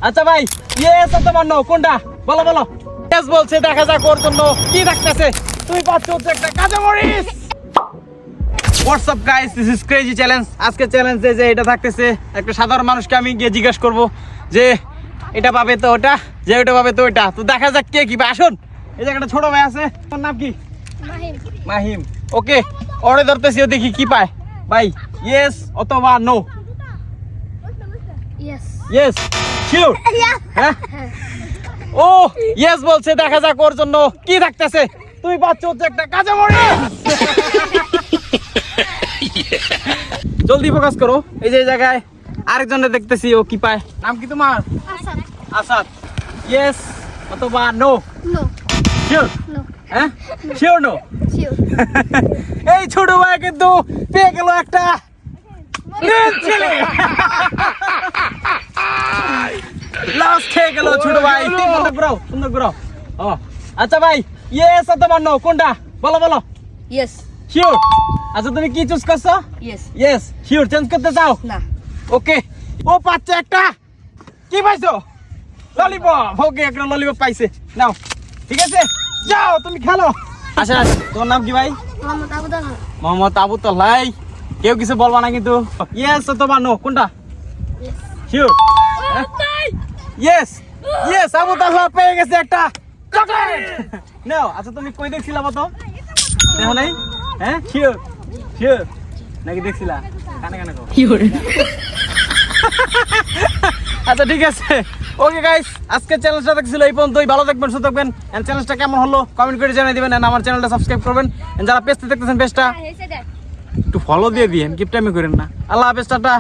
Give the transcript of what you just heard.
আচ্ছা ভাই ইয়েস অথবা নো কোনটা বলো বলো ইয়েস বলছে দেখা যাক ওর জন্য কি থাকতেছে তুমি পাচ্ছ হচ্ছে একটা কাঁচামরিচ WhatsApp guys this is crazy challenge আজকে চ্যালেঞ্জে যে এটা থাকতেছে একটা সাধারণ মানুষকে আমি গিয়ে জিজ্ঞেস করব যে এটা পাবে তো ওটা যে ওটা পাবে তো ওটা তো দেখা যাক কে কি পায় আসুন এই জায়গাটা ছোট ভাই আছে ওর নাম কি মাহিম মাহিম ওকে ওরে ধরতেছি ও দেখি কি পায় ভাই ইয়েস অথবা নো ইয়েস ইয়েস শিওর হ্যাঁ ও ইয়েস বলছে দেখা যাক ওর জন্য কি থাকতেছে তুমি পাচ্ছ হচ্ছে একটা কাঁচামরিচ জলদি ফোকাস করো এই যে এই জায়গায় আরেকজনের দেখতেছি ও কি পায় নাম কি তোমার আসাদ আসাদ ইয়েস অথবা নো নো শিওর নো হ্যাঁ শিওর নো শিওর এই ছোট ভাই কিন্তু পেয়ে গেল একটা লাস্ট খেয়ে গেল ছোট ভাই সুন্দর করো ও আচ্ছা ভাই ইয়েস অথবা নো কোনটা বলো বলো ইয়েস শিওর আচ্ছা তুমি কি চুজ করছো ইয়েস ইয়েস শিওর চেঞ্জ করতে চাও না ওকে ও পাচ্ছে একটা কি পাইছো ললিপপ ওকে একটা ললিপপ পাইছে নাও ঠিক আছে যাও তুমি খেলো আচ্ছা তোমার নাম কি ভাই মোহাম্মদ আবুদাল মোহাম্মদ আবু তালাই কেউ কিছু বলবা না কিন্তু ইয়েস অথবা নো কোনটা শিওর ইয়েস ইয়েস আবু তালা পেয়ে গেছে একটা চকলেট নাও আচ্ছা তুমি কই দেখছিলা বলো দেখো নাই হ্যাঁ শিওর শিওর নাকি দেখছিলা কানে কানে কও আচ্ছা ঠিক আছে ওকে গাইস আজকে চ্যানেলটা দেখছিল এই পর্যন্তই ভালো থাকবেন সুস্থ থাকবেন এন্ড চ্যানেলটা কেমন হলো কমেন্ট করে জানিয়ে দিবেন এন্ড আমার চ্যানেলটা সাবস্ক্রাইব করবেন এন্ড যারা পেজটা দেখতেছেন পেজটা একটু ফলো দিয়ে দিয়েন কিপটামি করেন না আল্লাহ হাফেজ টাটা